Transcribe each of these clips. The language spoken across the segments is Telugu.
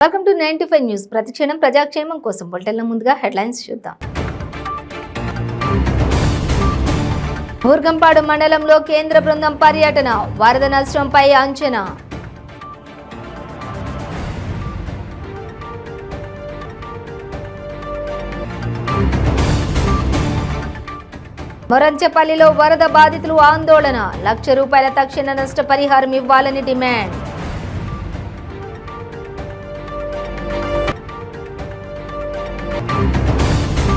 Welcome to 95 news. ప్రతిక్షణం ప్రజాక్షేమం కోసం బులెటిన్ల ముందుగా హెడ్లైన్స్ చూద్దాం. బూర్గంపాడు మండలంలో కేంద్ర బృందం పర్యటన, వరద నష్టంపై అంచనా. మొరంచెపల్లిలో వరద బాధితులు ఆందోళన, ₹1,00,000 తక్షణ నష్టపరిహారం ఇవ్వాలని డిమాండ్.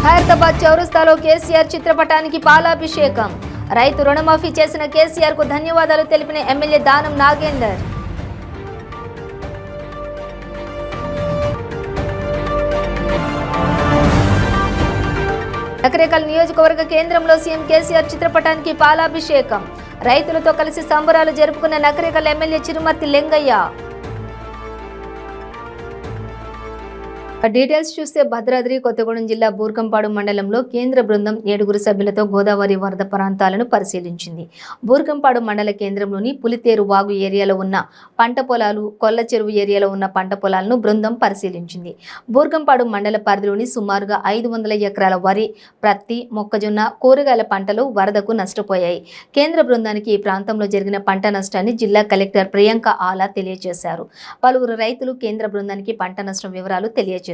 ఖైరతాబాద్ చౌరస్తాలో కేసీఆర్ చిత్రపటానికి పాలాభిషేకం, రైతు రుణమాఫీ చేసిన కేసీఆర్ కు ధన్యవాదాలు తెలిపిన ఎమ్మెల్యే దానం నాగేందర్. నకరేకల్ నియోజకవర్గ కేంద్రంలో సీఎం కేసీఆర్ చిత్రపటానికి పాలాభిషేకం, రైతులతో కలిసి సంబరాలు జరుపుకున్న నకరేకల్ ఎమ్మెల్యే చిరుమర్తి లింగయ్య. డీటెయిల్స్ చూస్తే భద్రాద్రి కొత్తగూడెం జిల్లా బూర్గంపాడు మండలంలో కేంద్ర బృందం 7 సభ్యులతో గోదావరి వరద ప్రాంతాలను పరిశీలించింది. బూర్గంపాడు మండల కేంద్రంలోని పులితేరు వాగు ఏరియాలో ఉన్న పంట పొలాలు, కొల్ల చెరువు ఏరియాలో ఉన్న పంట పొలాలను బృందం పరిశీలించింది. బూర్గంపాడు మండల పరిధిలోని సుమారుగా 500 ఎకరాల వరి, ప్రత్తి, మొక్కజొన్న, కూరగాయల పంటలు వరదకు నష్టపోయాయి. కేంద్ర బృందానికి ఈ ప్రాంతంలో జరిగిన పంట నష్టాన్ని జిల్లా కలెక్టర్ ప్రియాంక ఆలా తెలియజేశారు. పలువురు రైతులు కేంద్ర బృందానికి పంట నష్టం వివరాలు తెలియజేశారు.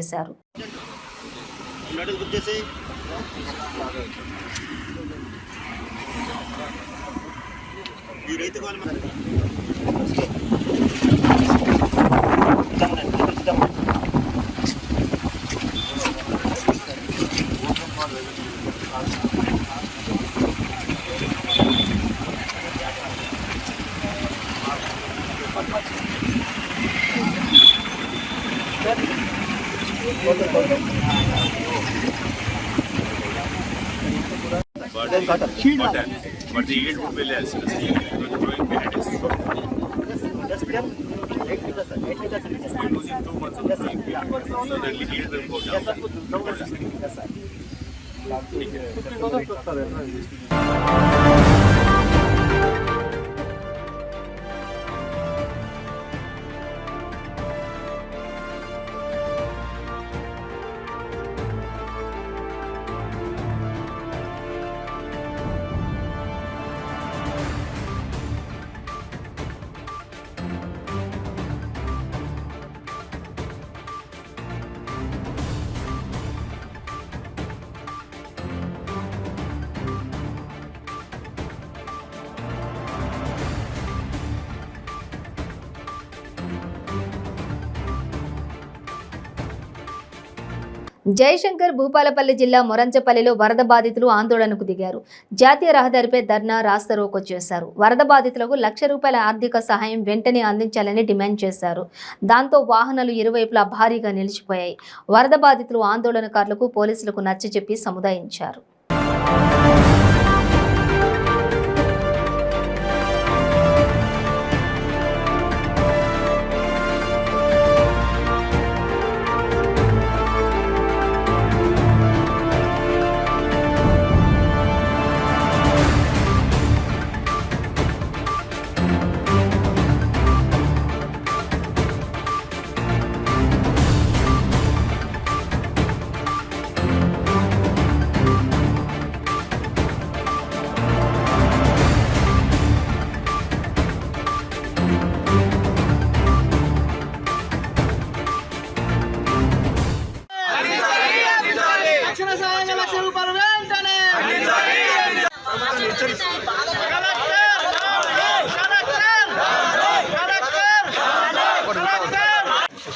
But the yield would be less. So the growing period is short. We're losing 2 months of the growing period. So the yield will go down. Jayashankar Bhupalpally జిల్లా మొరంచెపల్లిలో వరద బాధితులు ఆందోళనకు దిగారు. జాతీయ రహదారిపై ధర్నా, రాస్తారోకో చేశారు. వరద బాధితులకు ₹1,00,000 ఆర్థిక సహాయం వెంటనే అందించాలని డిమాండ్ చేశారు. దాంతో వాహనాలు ఇరువైపులా భారీగా నిలిచిపోయాయి. వరద బాధితులు ఆందోళనకారులకు పోలీసులకు నచ్చజెప్పి సముదాయించారు.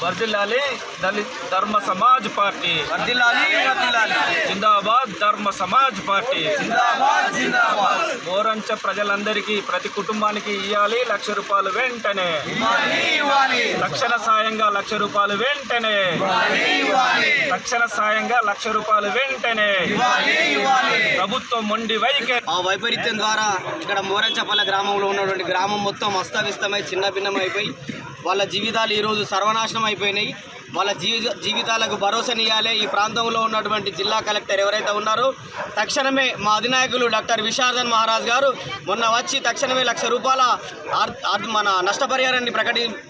వర్ధిల్లాలి దళిత ధర్మ సమాజ్ పార్టీ, జిందాబాద్ ధర్మ సమాజ్ పార్టీ, మోరంచ ప్రజలందరికీ ప్రతి కుటుంబానికి ఇవ్వాలి ₹1,00,000 వెంటనే, తక్షణ సాయంగా ₹1,00,000 వెంటనే, తక్షణ సాయంగా ₹1,00,000 వెంటనే. ప్రభుత్వం మొండి వైపరీత్యం ద్వారా ఇక్కడ మోరంచపల్లి గ్రామంలో ఉన్నటువంటి గ్రామం మొత్తం అస్తవ్యస్తమై చిన్న భిన్నమైపోయి వాళ్ళ జీవితాలు ఈరోజు సర్వనాశనం అయిపోయినాయి. వాళ్ళ జీవితాలకు భరోసానియాలి. ఈ ప్రాంతంలో ఉన్నటువంటి జిల్లా కలెక్టర్ ఎవరైతే ఉన్నారో తక్షణమే మా అధినాయకులు డాక్టర్ విశారదన్ మహారాజ్ గారు మొన్న వచ్చి తక్షణమే ₹1,00,000 మన నష్టపరిహారాన్ని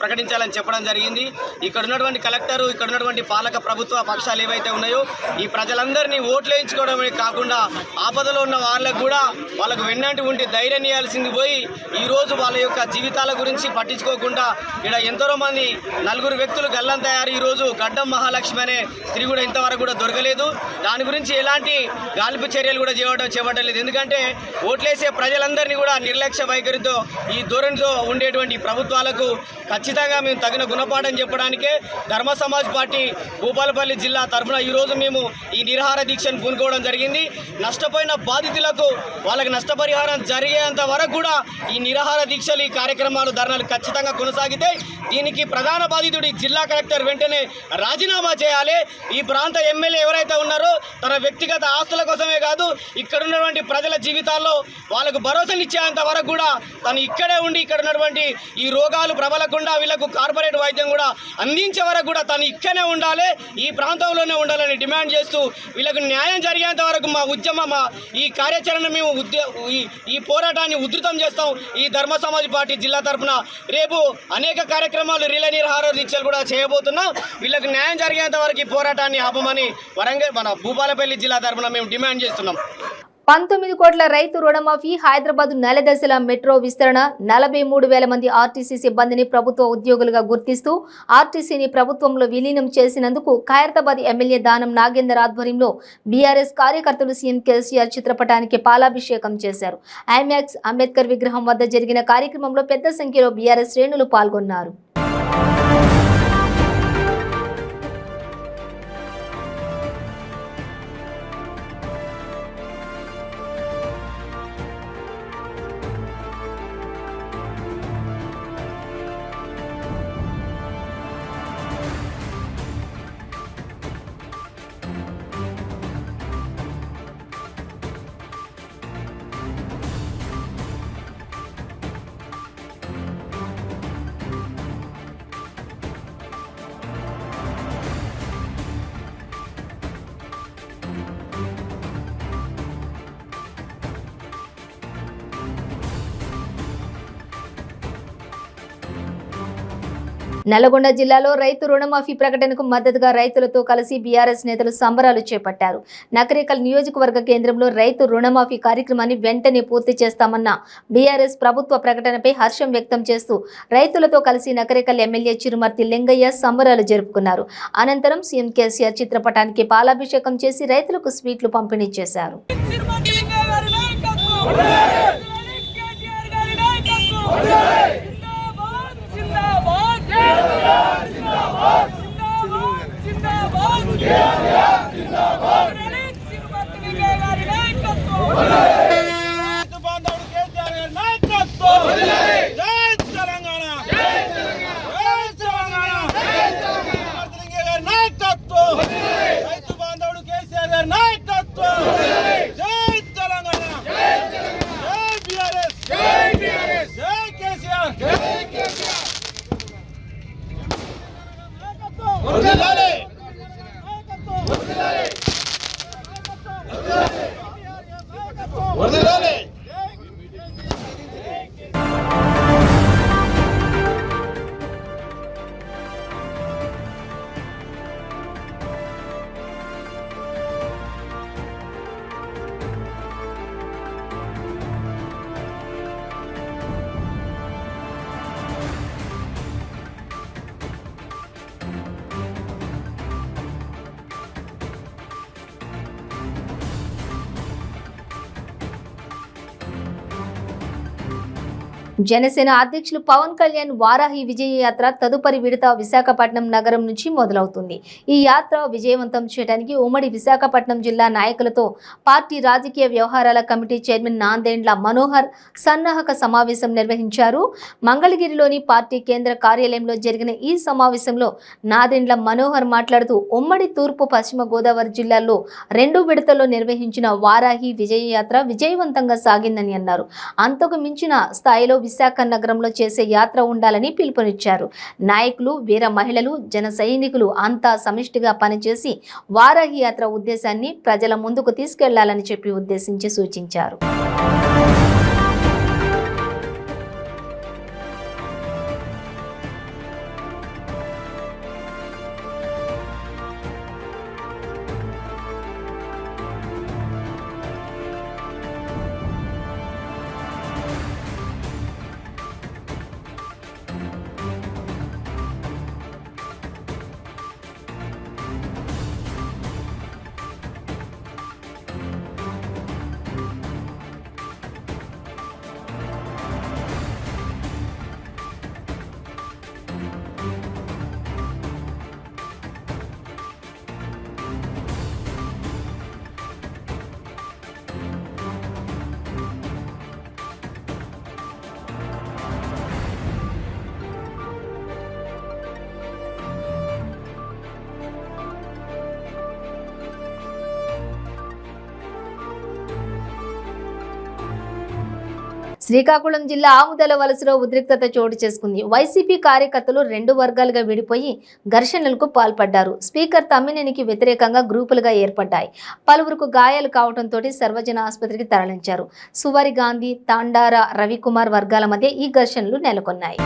ప్రకటించాలని చెప్పడం జరిగింది. ఇక్కడ ఉన్నటువంటి కలెక్టరు, ఇక్కడ ఉన్నటువంటి పాలక ప్రభుత్వ పక్షాలు ఏవైతే ఉన్నాయో ఈ ప్రజలందరినీ ఓట్లేయించుకోవడమే కాకుండా ఆపదలో ఉన్న వాళ్ళకు కూడా వాళ్ళకు వెన్నంటి ఉండి ధైర్యం ఇవ్వాల్సింది పోయి ఈరోజు వాళ్ళ యొక్క జీవితాల గురించి పట్టించుకోకుండా ఇక్కడ ఎంతో మంది 4 వ్యక్తులు గల్లంతయ్యారు. ఈరోజు గడ్డం మహాలక్ష్మి అనే స్త్రీ కూడా ఇంతవరకు కూడా దొరకలేదు. దాని గురించి ఎలాంటి గాలింపు చర్యలు కూడా చేపట్టలేదు. ఎందుకంటే ఓట్లేసే ప్రజలందరినీ కూడా నిర్లక్ష్య వైఖరితో ఈ ధోరణితో ఉండేటువంటి ప్రభుత్వాలకు ఖచ్చితంగా మేము తగిన గుణపాఠం చెప్పడానికే ధర్మ సమాజ్ పార్టీ భూపాలపల్లి జిల్లా తరఫున ఈరోజు మేము ఈ నిరాహార దీక్షను పూనుకోవడం జరిగింది. నష్టపోయిన బాధితులకు వాళ్ళకి నష్టపరిహారం జరిగేంత వరకు కూడా ఈ నిరాహార దీక్షలు, ఈ కార్యక్రమాలు, ధర్నాలు ఖచ్చితంగా కొనసాగితే దీనికి ప్రధాన బాధితుడి జిల్లా కలెక్టర్ వెంటనే రాజీనామా చేయాలి. ఈ ప్రాంత ఎమ్మెల్యే ఎవరైతే ఉన్నారో తన వ్యక్తిగత ఆస్తుల కోసమే కాదు ఇక్కడ ఉన్నటువంటి ప్రజల జీవితాల్లో వాళ్ళకు భరోసానిచ్చేంత వరకు కూడా తను ఇక్కడే ఉండి ఇక్కడ ఉన్నటువంటి ఈ రోగాలు ప్రబలకుండా వీళ్ళకు కార్పొరేట్ వైద్యం కూడా అందించే వరకు కూడా తను ఇక్కడే ఉండాలి, ఈ ప్రాంతంలోనే ఉండాలని డిమాండ్ చేస్తూ వీళ్ళకు న్యాయం జరిగేంత వరకు మా ఈ కార్యాచరణ మేము ఈ పోరాటాన్ని ఉధృతం చేస్తాం. ఈ ధర్మ సమాజ్ పార్టీ జిల్లా తరఫున రేపు అనేక కార్యక్రమాలు రిలే నిరాహార దీక్షలు కూడా చేయబోతున్నాం. వీళ్ళకి న్యాయం జరిగేంత వరకు ఈ పోరాటాన్ని ఆపమని మన భూపాలపల్లి జిల్లా తరఫున మేము డిమాండ్ చేస్తున్నాం. 19 కోట్ల రైతు రుణమాఫీ, హైదరాబాద్ నెలదశల మెట్రో విస్తరణ, 43,000 మంది ఆర్టీసీ సిబ్బందిని ప్రభుత్వ ఉద్యోగులుగా గుర్తిస్తూ ఆర్టీసీని ప్రభుత్వంలో విలీనం చేసినందుకు ఖైరతాబాద్ ఎమ్మెల్యే దానం నాగేందర్ ఆధ్వర్యంలో బీఆర్ఎస్ కార్యకర్తలు సీఎం కేసీఆర్ చిత్రపటానికి పాలాభిషేకం చేశారు. ఐమాక్స్ అంబేద్కర్ విగ్రహం వద్ద జరిగిన కార్యక్రమంలో పెద్ద సంఖ్యలో బీఆర్ఎస్ శ్రేణులు పాల్గొన్నారు. నల్గొండ జిల్లాలో రైతు రుణమాఫీ ప్రకటనకు మద్దతుగా రైతులతో కలిసి బీఆర్ఎస్ నేతలు సంబరాలు చేపట్టారు. నకరేకల్ నియోజకవర్గ కేంద్రంలో రైతు రుణమాఫీ కార్యక్రమాన్ని వెంటనే పూర్తి చేస్తామన్న బీఆర్ఎస్ ప్రభుత్వ ప్రకటనపై హర్షం వ్యక్తం చేస్తూ రైతులతో కలిసి నకరేకల్ ఎమ్మెల్యే చిరుమర్తి లింగయ్య సంబరాలు జరుపుకున్నారు. అనంతరం సీఎం కేసీఆర్ చిత్రపటానికి పాలాభిషేకం చేసి రైతులకు స్వీట్లు పంపిణీ చేశారు. జనసేన అధ్యక్షులు పవన్ కళ్యాణ్ వారాహి విజయ యాత్ర తదుపరి విడత విశాఖపట్నం నగరం నుంచి మొదలవుతుంది. ఈ యాత్ర విజయవంతం చేయడానికి ఉమ్మడి విశాఖపట్నం జిల్లా నాయకులతో పార్టీ రాజకీయ వ్యవహారాల కమిటీ చైర్మన్ నాందేండ్ల మనోహర్ సన్నాహక సమావేశం నిర్వహించారు. మంగళగిరిలోని పార్టీ కేంద్ర కార్యాలయంలో జరిగిన ఈ సమావేశంలో నాందేండ్ల మనోహర్ మాట్లాడుతూ ఉమ్మడి తూర్పు పశ్చిమ గోదావరి జిల్లాల్లో 2 విడతల్లో నిర్వహించిన వారాహి విజయ యాత్ర విజయవంతంగా సాగిందని అన్నారు. అంతకు మించిన స్థాయిలో విశాఖ నగరంలో చేసే యాత్ర ఉండాలని పిలుపునిచ్చారు. నాయకులు, వీర మహిళలు, జన సైనికులు అంతా సమిష్టిగా పనిచేసి వారాహి యాత్ర ఉద్దేశాన్ని ప్రజల ముందుకు తీసుకెళ్లాలని చెప్పి ఉద్దేశించి సూచించారు. శ్రీకాకుళం జిల్లా ఆముదల వలసలో ఉద్రిక్తత చోటు చేసుకుంది. వైసీపీ కార్యకర్తలు 2 వర్గాలుగా విడిపోయి ఘర్షణలకు పాల్పడ్డారు. స్పీకర్ తమ్మినేనికి వ్యతిరేకంగా గ్రూపులుగా ఏర్పడ్డాయి. పలువురికి గాయాలు కావడంతో సర్వజన ఆసుపత్రికి తరలించారు. సువారి గాంధీ, తాండార రవికుమార్ వర్గాల మధ్య ఈ ఘర్షణలు నెలకొన్నాయి.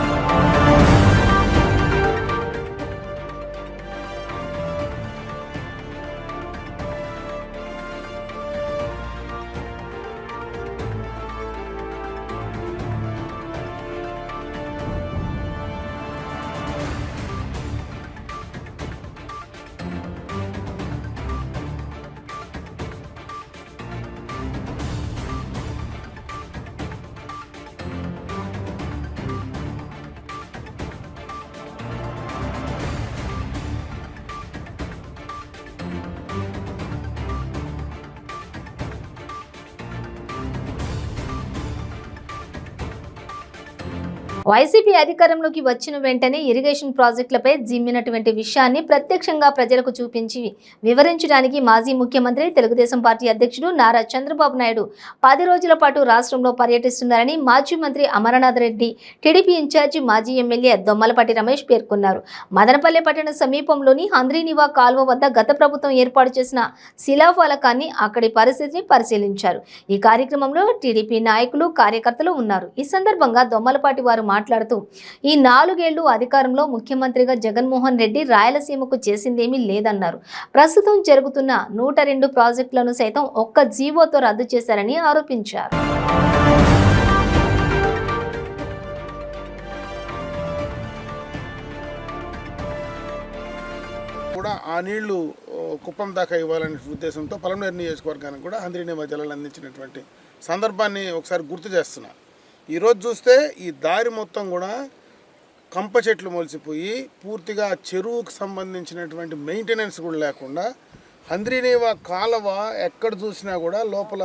వైసీపీ అధికారంలోకి వచ్చిన వెంటనే ఇరిగేషన్ ప్రాజెక్టులపై జిమ్మినటువంటి విషయాన్ని ప్రత్యక్షంగా ప్రజలకు చూపించి వివరించడానికి మాజీ ముఖ్యమంత్రి, తెలుగుదేశం పార్టీ అధ్యక్షుడు నారా చంద్రబాబు నాయుడు 10 రోజుల పాటు రాష్ట్రంలో పర్యటిస్తున్నారని మాజీ మంత్రి అమరనాథ్ రెడ్డి, టీడీపీ ఇన్ఛార్జి మాజీ ఎమ్మెల్యే దొమ్మలపాటి రమేష్ పేర్కొన్నారు. మదనపల్లె పట్టణ సమీపంలోని హంద్రీనివా కాల్వ వద్ద గత ప్రభుత్వం ఏర్పాటు చేసిన శిలాఫలకాన్ని, అక్కడి పరిస్థితిని పరిశీలించారు. ఈ కార్యక్రమంలో టీడీపీ నాయకులు, కార్యకర్తలు ఉన్నారు. ఈ సందర్భంగా దొమ్మలపాటి వారు మాట్లాడుతూ, ఈ 4 ఏళ్లు అధికారంలో ముఖ్యమంత్రిగా జగన్మోహన్ రెడ్డి రాయలసీమకు చేసిందేమీ లేదన్నారు. ప్రస్తుతం జరుగుతున్న 102 ప్రాజెక్టులను సైతం ఒక్క జీవోతో రద్దు చేశారని ఆరోపించారు. కూడా ఆ నీళ్లు కుప్పం దాకా ఇవ్వాలనే ఉద్దేశంతో పలమనేరు నియోజకవర్గానికి కూడా హంద్రీనివా జలాలు అందించినటువంటి సందర్భాన్ని ఒకసారి గుర్తు చేస్తున్నా. ఈరోజు చూస్తే ఈ దారి మొత్తం కూడా కంప చెట్లు మొలిసిపోయి పూర్తిగా చెరువుకు సంబంధించినటువంటి మెయింటెనెన్స్ కూడా లేకుండా హంద్రీనివా కాలువ ఎక్కడ చూసినా కూడా లోపల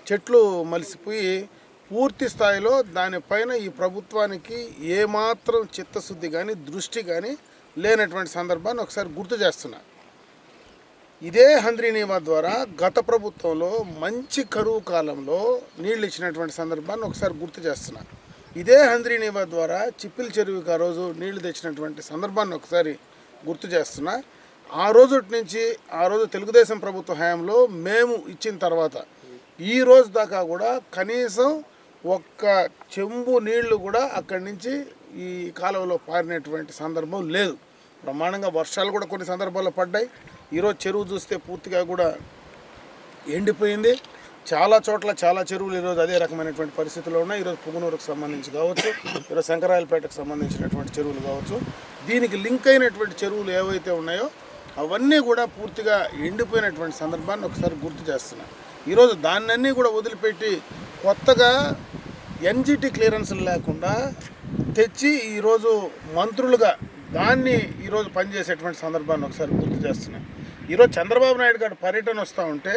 చెట్లు మలిసిపోయి పూర్తి స్థాయిలో దానిపైన ఈ ప్రభుత్వానికి ఏమాత్రం చిత్తశుద్ధి కానీ దృష్టి కానీ లేనటువంటి సందర్భాన్ని ఒకసారి గుర్తు చేస్తున్నా. ఇదే హంద్రీనివా ద్వారా గత ప్రభుత్వంలో మంచి కరువు కాలంలో నీళ్ళు ఇచ్చినటువంటి సందర్భాన్ని ఒకసారి గుర్తు చేస్తున్నా. ఇదే హంద్రీనివా ద్వారా చిప్పిలి చెరువుకి ఆ రోజు నీళ్లు తెచ్చినటువంటి సందర్భాన్ని ఒకసారి గుర్తు చేస్తున్నా. ఆ రోజు నుంచి ఆ రోజు తెలుగుదేశం ప్రభుత్వ హయాంలో మేము ఇచ్చిన తర్వాత ఈ రోజు దాకా కూడా కనీసం ఒక్క చెంబు నీళ్లు కూడా అక్కడి నుంచి ఈ కాలువలో పారినటువంటి సందర్భం లేదు. బ్రహ్మాండంగా వర్షాలు కూడా కొన్ని సందర్భాల్లో పడ్డాయి. ఈరోజు చెరువు చూస్తే పూర్తిగా కూడా ఎండిపోయింది. చాలా చోట్ల చాలా చెరువులు ఈరోజు అదే రకమైనటువంటి పరిస్థితుల్లో ఉన్నాయి. ఈరోజు పుంగనూరుకు సంబంధించి కావచ్చు, ఈరోజు శంకరాయలపేటకు సంబంధించినటువంటి చెరువులు కావచ్చు, దీనికి లింక్ అయినటువంటి చెరువులు ఏవైతే ఉన్నాయో అవన్నీ కూడా పూర్తిగా ఎండిపోయినటువంటి సందర్భాన్ని ఒకసారి గుర్తు చేస్తున్నాను. ఈరోజు దాన్నన్నీ కూడా వదిలిపెట్టి కొత్తగా ఎన్జిటి క్లియరెన్స్లు లేకుండా తెచ్చి ఈరోజు మంత్రులుగా దాన్ని ఈరోజు పనిచేసేటువంటి సందర్భాన్ని ఒకసారి గుర్తు చేస్తున్నాను. ఈరోజు చంద్రబాబు నాయుడు గారు పర్యటన వస్తూ ఉంటే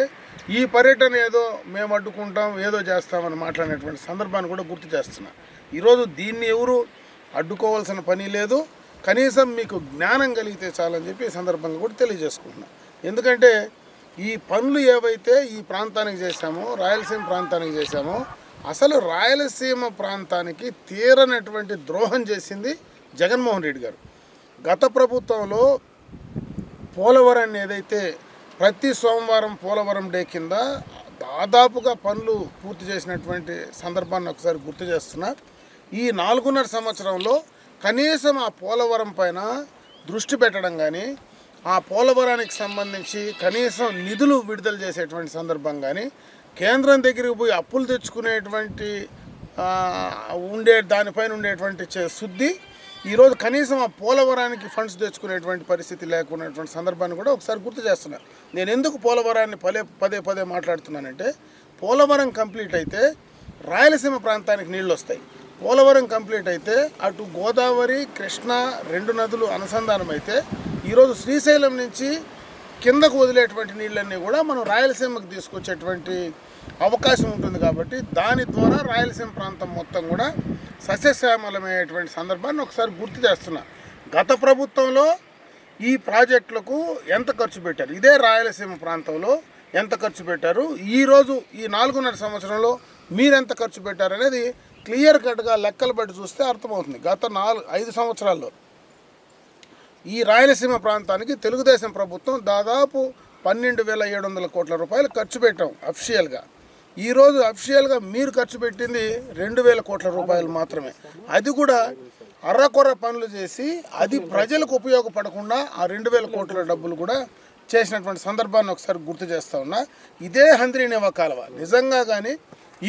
ఈ పర్యటన ఏదో మేము అడ్డుకుంటాం, ఏదో చేస్తామని మాట్లాడినటువంటి సందర్భాన్ని కూడా గుర్తు చేస్తున్నా. ఈరోజు దీన్ని ఎవరు అడ్డుకోవాల్సిన పని లేదు. కనీసం మీకు జ్ఞానం కలిగితే చాలని చెప్పి ఈ సందర్భంగా కూడా తెలియజేసుకుంటున్నాను. ఎందుకంటే ఈ పనులు ఏవైతే ఈ ప్రాంతానికి చేశామో, రాయలసీమ ప్రాంతానికి చేశామో, అసలు రాయలసీమ ప్రాంతానికి తీరనటువంటి ద్రోహం చేసింది జగన్మోహన్ రెడ్డి గారు. గత ప్రభుత్వంలో పోలవరాన్ని ఏదైతే ప్రతి సోమవారం పోలవరం డే కింద దాదాపుగా పనులు పూర్తి చేసినటువంటి సందర్భాన్ని ఒకసారి గుర్తు చేస్తున్నా. ఈ 4.5 సంవత్సరంలో కనీసం ఆ పోలవరం పైన దృష్టి పెట్టడం కానీ, ఆ పోలవరానికి సంబంధించి కనీసం నిధులు విడుదల చేసేటువంటి సందర్భం కానీ, కేంద్రం దగ్గరికి పోయి అప్పులు తెచ్చుకునేటువంటి దానిపైన ఉండేటువంటి శుద్ధి ఈరోజు కనీసం ఆ పోలవరానికి ఫండ్స్ తెచ్చుకునేటువంటి పరిస్థితి లేకున్నటువంటి సందర్భాన్ని కూడా ఒకసారి గుర్తు చేస్తున్నా. నేను ఎందుకు పోలవరాన్ని పదే పదే మాట్లాడుతున్నానంటే, పోలవరం కంప్లీట్ అయితే రాయలసీమ ప్రాంతానికి నీళ్ళు వస్తాయి. పోలవరం కంప్లీట్ అయితే అటు గోదావరి, కృష్ణ 2 నదులు అనుసంధానం అయితే ఈరోజు శ్రీశైలం నుంచి కిందకు వదిలేటువంటి నీళ్ళన్నీ కూడా మనం రాయలసీమకు తీసుకొచ్చేటువంటి అవకాశం ఉంటుంది. కాబట్టి దాని ద్వారా రాయలసీమ ప్రాంతం మొత్తం కూడా సస్యశ్యామలమయ్యేటువంటి సందర్భాన్ని ఒకసారి గుర్తు చేస్తున్నా. గత ప్రభుత్వంలో ఈ ప్రాజెక్టులకు ఎంత ఖర్చు పెట్టారు, ఇదే రాయలసీమ ప్రాంతంలో ఎంత ఖర్చు పెట్టారు, ఈరోజు ఈ 4.5 సంవత్సరంలో మీరెంత ఖర్చు పెట్టారు అనేది క్లియర్ కట్గా లెక్కలు బట్టి చూస్తే అర్థమవుతుంది. గత 5 సంవత్సరాల్లో ఈ రాయలసీమ ప్రాంతానికి తెలుగుదేశం ప్రభుత్వం దాదాపు 12,700 కోట్ల రూపాయలు ఖర్చు పెట్టాం అఫిషియల్గా. ఈరోజు అఫిషియల్గా మీరు ఖర్చు పెట్టింది 2,000 కోట్ల రూపాయలు మాత్రమే. అది కూడా అర్రకొర్ర పనులు చేసి అది ప్రజలకు ఉపయోగపడకుండా ఆ 2,000 కోట్ల డబ్బులు కూడా చేసినటువంటి సందర్భాన్ని ఒకసారి గుర్తు చేస్తూ ఉన్నా. ఇదే హంద్రీనేవా కాలువ నిజంగా కానీ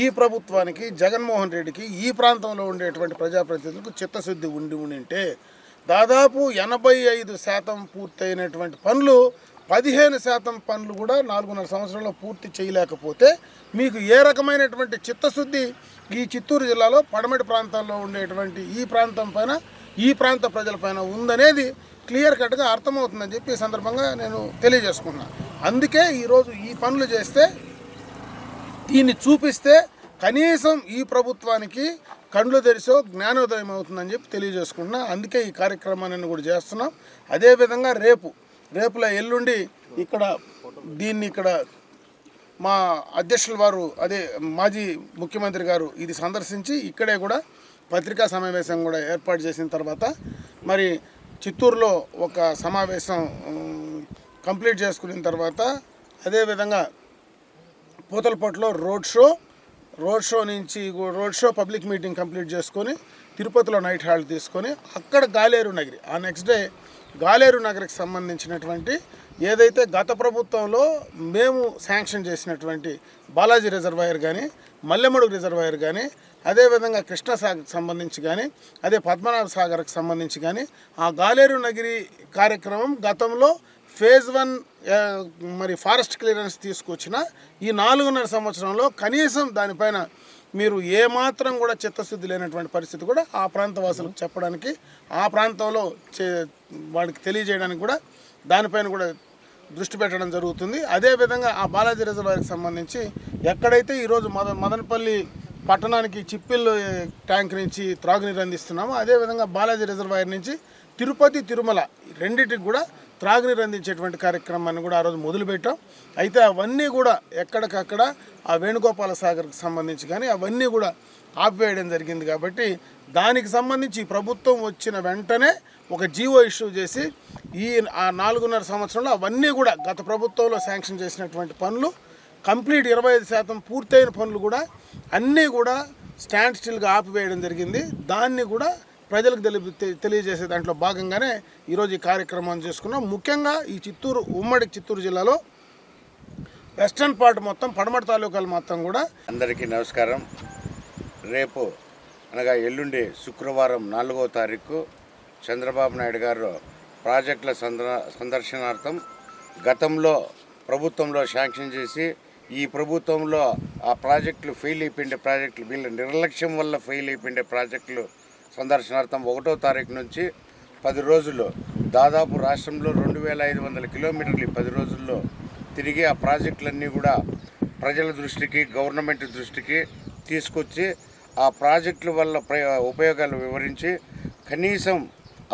ఈ ప్రభుత్వానికి, జగన్మోహన్ రెడ్డికి, ఈ ప్రాంతంలో ఉండేటువంటి ప్రజాప్రతినిధులకు చిత్తశుద్ధి ఉంటే దాదాపు 85% పూర్తయినటువంటి పనులు 15% పనులు కూడా 4.5 సంవత్సరాల్లో పూర్తి చేయలేకపోతే మీకు ఏ రకమైనటువంటి చిత్తశుద్ధి ఈ చిత్తూరు జిల్లాలో పడమటి ప్రాంతాల్లో ఉండేటువంటి ఈ ప్రాంతం పైన, ఈ ప్రాంత ప్రజలపైన ఉందనేది క్లియర్ కట్గా అర్థమవుతుందని చెప్పి ఈ సందర్భంగా నేను తెలియజేసుకున్నాను. అందుకే ఈరోజు ఈ పనులు చేస్తే, దీన్ని చూపిస్తే కనీసం ఈ ప్రభుత్వానికి కండ్లు తెరిసో జ్ఞానోదయం అవుతుందని చెప్పి తెలియజేసుకుంటున్నా. అందుకే ఈ కార్యక్రమాన్ని కూడా చేస్తున్నాం. అదేవిధంగా రేపుల ఎల్లుండి ఇక్కడ మా అధ్యక్షుల వారు, అదే మాజీ ముఖ్యమంత్రి గారు ఇది సందర్శించి ఇక్కడే కూడా పత్రికా సమావేశం కూడా ఏర్పాటు చేసిన తర్వాత మరి చిత్తూరులో ఒక సమావేశం కంప్లీట్ చేసుకున్న తర్వాత అదేవిధంగా పూతలపట్టులో road show public meeting complete చేసుకొని తిరుపతిలో నైట్ హాల్ట్ తీసుకొని అక్కడ గాలేరు నగరి, ఆ నెక్స్ట్ డే గాలేరు నగరికి సంబంధించినటువంటి ఏదైతే గత ప్రభుత్వంలో మేము శాంక్షన్ చేసినటువంటి బాలాజీ రిజర్వాయర్ కానీ, మల్లెమడుగు రిజర్వాయర్ కానీ, అదేవిధంగా కృష్ణసాగర్కి సంబంధించి కానీ, అదే పద్మనాభ సాగర్కి సంబంధించి కానీ ఆ గాలేరు నగరి కార్యక్రమం గతంలో ఫేజ్ 1 మరి ఫారెస్ట్ క్లియరెన్స్ తీసుకొచ్చిన ఈ 4.5 సంవత్సరంలో కనీసం దానిపైన మీరు ఏమాత్రం కూడా చిత్తశుద్ధి లేనటువంటి పరిస్థితి కూడా ఆ ప్రాంత వాసులకు చెప్పడానికి, ఆ ప్రాంతంలో వాడికి తెలియజేయడానికి కూడా దానిపైన కూడా దృష్టి పెట్టడం జరుగుతుంది. అదేవిధంగా ఆ బాలాజీ రిజర్వాయర్కి సంబంధించి ఎక్కడైతే ఈరోజు మదనపల్లి పట్టణానికి చిప్పిల్ ట్యాంక్ నుంచి త్రాగునీరు అందిస్తున్నామో అదేవిధంగా బాలాజీ రిజర్వాయర్ నుంచి తిరుపతి, తిరుమల రెండింటికి కూడా త్రాగునీరు అందించేటువంటి కార్యక్రమాన్ని కూడా ఆ రోజు మొదలుపెట్టాం. అయితే అవన్నీ కూడా ఎక్కడికక్కడ ఆ వేణుగోపాల సాగర్కి సంబంధించి కానీ అవన్నీ కూడా ఆపివేయడం జరిగింది. కాబట్టి దానికి సంబంధించి ప్రభుత్వం వచ్చిన వెంటనే ఒక జీవో ఇష్యూ చేసి ఆ 4.5 సంవత్సరంలో అవన్నీ కూడా గత ప్రభుత్వంలో శాంక్షన్ చేసినటువంటి పనులు కంప్లీట్ 25% పూర్తయిన పనులు కూడా అన్నీ కూడా స్టాండ్ స్టిల్గా ఆపివేయడం జరిగింది. దాన్ని కూడా ప్రజలకు తెలియజేసే దాంట్లో భాగంగానే ఈరోజు ఈ కార్యక్రమాన్ని చేసుకున్నాం. ముఖ్యంగా ఈ ఉమ్మడి చిత్తూరు జిల్లాలో వెస్టర్న్ పార్ట్ మొత్తం పడమటి తాలూకాలు మొత్తం కూడా. అందరికీ నమస్కారం. రేపు అనగా ఎల్లుండి శుక్రవారం 4వ తారీఖు చంద్రబాబు నాయుడు గారు ప్రాజెక్టుల సందర్శనార్థం గతంలో ప్రభుత్వంలో శాంక్షన్ చేసి ఈ ప్రభుత్వంలో ఆ ప్రాజెక్టులు ఫెయిల్ అయిపోయిండే ప్రాజెక్టులు, వీళ్ళ నిర్లక్ష్యం వల్ల ఫెయిల్ అయిపోయిండే ప్రాజెక్టులు సందర్శనార్థం 1వ తారీఖు నుంచి 10 రోజుల్లో దాదాపు రాష్ట్రంలో 2,500 కిలోమీటర్లు 10 రోజుల్లో తిరిగి ఆ ప్రాజెక్టులన్నీ కూడా ప్రజల దృష్టికి, గవర్నమెంట్ దృష్టికి తీసుకొచ్చి ఆ ప్రాజెక్టుల వల్ల ఉపయోగాలు వివరించి కనీసం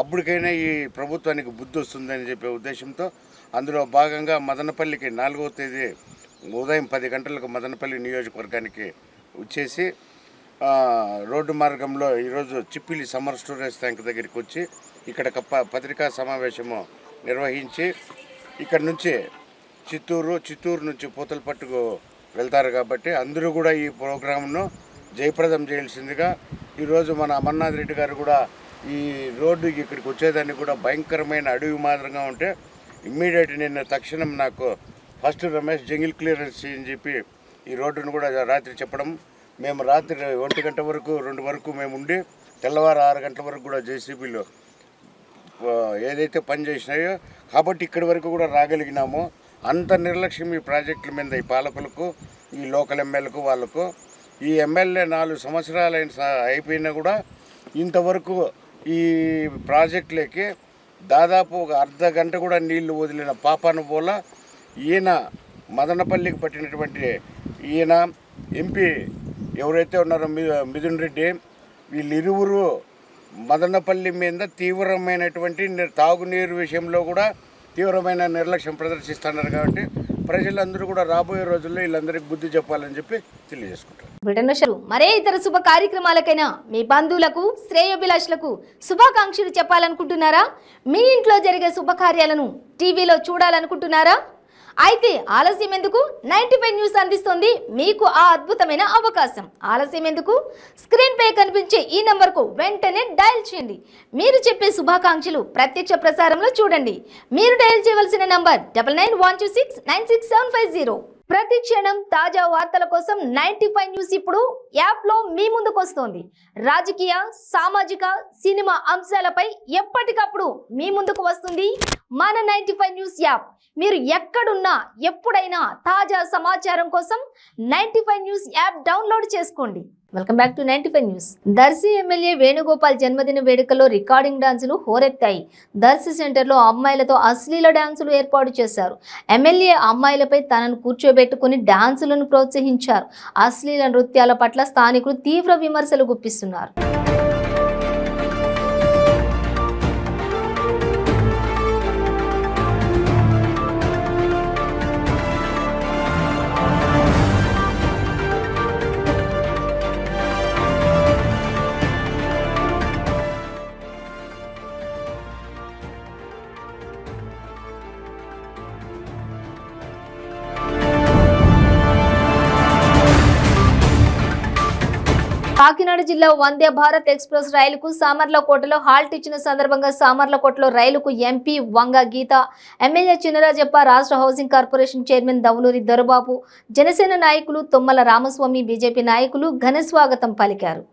అప్పటికైనా ఈ ప్రభుత్వానికి బుద్ధి వస్తుందని చెప్పే ఉద్దేశంతో అందులో భాగంగా మదనపల్లికి 4వ తేదీ ఉదయం 10 గంటలకు మదనపల్లి నియోజకవర్గానికి వచ్చేసి రోడ్డు మార్గంలో ఈరోజు చిప్పిలి సమ్మర్ స్టోరేజ్ ట్యాంక్ దగ్గరికి వచ్చి ఇక్కడ పత్రికా సమావేశము నిర్వహించి ఇక్కడ నుంచి చిత్తూరు నుంచి పూతలపట్టుకు వెళ్తారు కాబట్టి అందరూ కూడా ఈ ప్రోగ్రాంను జయప్రదం చేయాల్సిందిగా ఈరోజు మన అమర్నాథ్ రెడ్డి గారు కూడా ఈ రోడ్డు ఇక్కడికి వచ్చేదాన్ని కూడా భయంకరమైన అడవి మాదిరిగా ఉంటే ఇమ్మీడియట్ నిన్న తక్షణం నాకు ఫస్ట్ రమేష్ జంగిల్ క్లియరెన్స్ అని చెప్పి ఈ రోడ్డును కూడా రాత్రి చెప్పడం, మేము రాత్రి 1 గంట వరకు 2 వరకు మేము ఉండి తెల్లవారు 6 గంటల వరకు కూడా జేసీబీలో ఏదైతే పని చేసినాయో కాబట్టి ఇక్కడి వరకు కూడా రాగలిగినామో. అంత నిర్లక్ష్యం ఈ ప్రాజెక్టుల మీద ఈ పాలకులకు, ఈ లోకల్ ఎమ్మెల్యేలకు వాళ్ళకు. ఈ ఎమ్మెల్యే 4 సంవత్సరాలు అయిపోయినా కూడా ఇంతవరకు ఈ ప్రాజెక్టులకి దాదాపు ఒక అర్ధ గంట కూడా నీళ్లు వదిలిన పాపాను పోల. ఈయన మదనపల్లికి పట్టినటువంటి ఈయన ఎంపీ ఎవరైతే ఉన్నారో మిథున్ రెడ్డి, వీళ్ళిరువురు మదనపల్లి మీద తీవ్రమైనటువంటి తాగునీరు విషయంలో కూడా తీవ్రమైన నిర్లక్ష్యం ప్రదర్శిస్తున్నారు. కాబట్టి ప్రజలందరూ కూడా రాబోయే రోజుల్లో వీళ్ళందరికీ బుద్ధి చెప్పాలని చెప్పి తెలియజేసుకుంటారు. మరే ఇతర శుభ కార్యక్రమాలకైనా మీ బంధువులకు, శ్రేయోభిలాషులకు శుభాకాంక్షలు చెప్పాలనుకుంటున్నారా? మీ ఇంట్లో జరిగే శుభకార్యాలను టీవీలో చూడాలనుకుంటున్నారా? అయితే ఆలస్యం ఎందుకు? 95 న్యూస్ అందిస్తుంది మీకు ఆ అద్భుతమైన అవకాశం. ఆలస్యం ఎందుకు? స్క్రీన్ పై కనిపించే ఈ నంబర్కు వెంటనే డయల్ చేయండి. మీరు చెప్పే శుభాకాంక్షలు ప్రత్యక్ష ప్రసారంలో చూడండి. మీరు డయల్ చేయవలసిన నంబర్ 9912696750. ప్రతి క్షణం తాజా వార్తల కోసం 95 న్యూస్ ఇప్పుడు యాప్లో మీ ముందుకు వస్తోంది. రాజకీయ, సామాజిక, సినిమా అంశాలపై ఎప్పటికప్పుడు మీ ముందుకు వస్తుంది మన 95 న్యూస్ యాప్. మీరు ఎక్కడున్నా ఎప్పుడైనా తాజా సమాచారం కోసం 95 న్యూస్ యాప్ డౌన్లోడ్ చేసుకోండి. Welcome back to 95 news. Darsi MLA Venugopal జన్మదిన వేడుకల్లో రికార్డింగ్ డాన్సులు హోరెత్తాయి. దర్శి సెంటర్లో అమ్మాయిలతో అశ్లీల డాన్సులు ఏర్పాటు చేశారు. ఎమ్మెల్యే అమ్మాయిలపై తనను కూర్చోబెట్టుకుని డాన్సులను ప్రోత్సహించారు. అశ్లీల నృత్యాల పట్ల స్థానికులు తీవ్ర విమర్శలు గుప్పిస్తున్నారు. కాకినాడ జిల్లా వందే భారత్ ఎక్స్ప్రెస్ రైలుకు సామర్లకోటలో హాల్ట్ ఇచ్చిన సందర్భంగా సామర్లకోటలో రైలుకు ఎంపీ వంగ గీత, ఎమ్మెల్యే చినరాజప్ప, రాష్ట్ర housing corporation chairman Dauluri Dorababu, Janasena నాయకులు తుమ్మల రామస్వామి, బీజేపీ నాయకులు ఘన స్వాగతం పలికారు.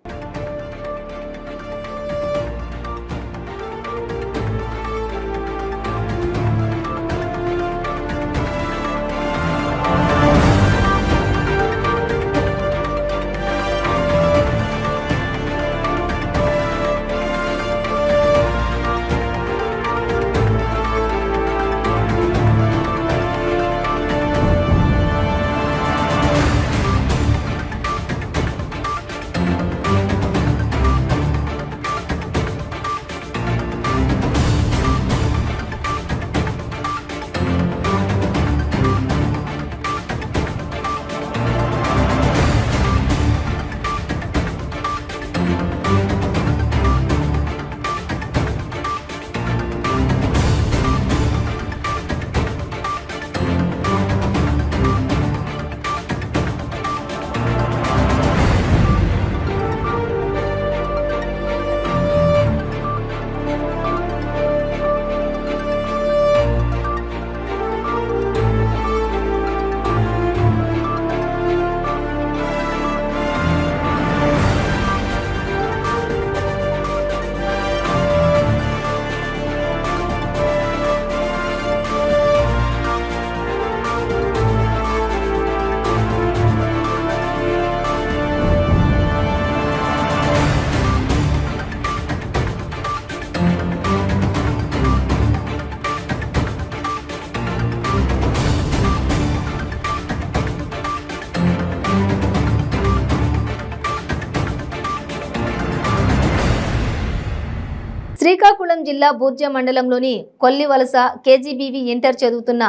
శ్రీకాకుళం జిల్లా బూర్జ మండలంలోని కొల్లివలస కేజీబీవీ ఇంటర్ చదువుతున్న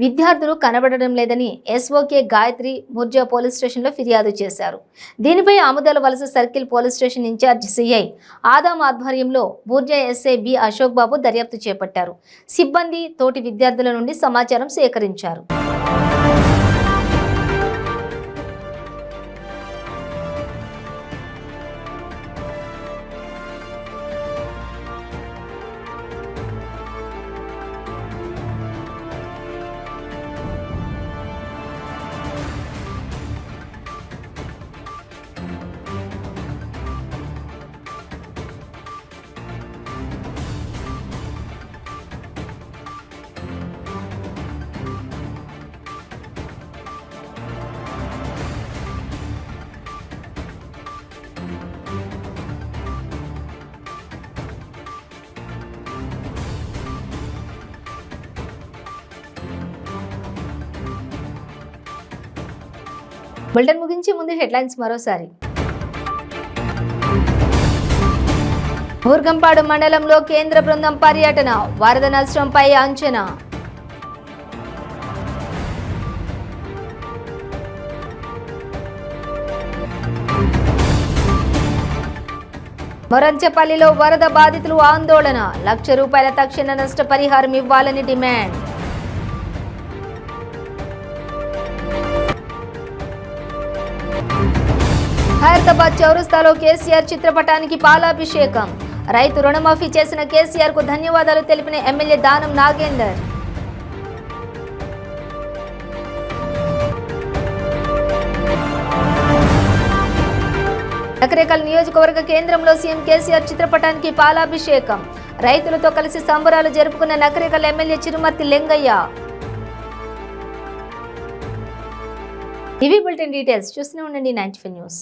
విద్యార్థులు కనబడడం లేదని ఎస్ఓకే గాయత్రి బూర్జ పోలీస్ స్టేషన్లో ఫిర్యాదు చేశారు. దీనిపై Amudalavalasa circle police station in-charge CI Adam ఆధ్వర్యంలో బూర్జ ఎస్ఐ బి అశోక్ బాబు దర్యాప్తు చేపట్టారు. సిబ్బంది తోటి విద్యార్థుల నుండి సమాచారం సేకరించారు. బులెటిన్ ముగించే ముందు హెడ్లైన్స్ మరోసారి. బూర్గంపాడు మండలంలో కేంద్ర బృందం పర్యటన, వరద నష్టంపై అంచనా. మొరంచెపల్లిలో వరద బాధితులు ఆందోళన, ₹1,00,000 తక్షణ నష్టపరిహారం ఇవ్వాలని డిమాండ్. హైదరాబాద్ చౌరస్తాలో కేసీఆర్ చిత్రపటానికి పాలాభిషేకం, రైతు రుణమాఫీ చేసిన కేసీఆర్ కు ధన్యవాదాలు తెలిపిన ఎమ్మెల్యే దానం నాగేందర్. నకరేకల్ నియోజకవర్గ కేంద్రంలో సీఎం కేసీఆర్ చిత్రపటానికి పాలాభిషేకం, రైతులతో కలిసి సంబరాలు జరుపుకున్న నకరేకల్ ఎమ్మెల్యే చిరుమర్తి లింగయ్య. ఇవి బులెటిన్ డీటెయిల్స్. చూస్తూనే ఉండండి 95 న్యూస్.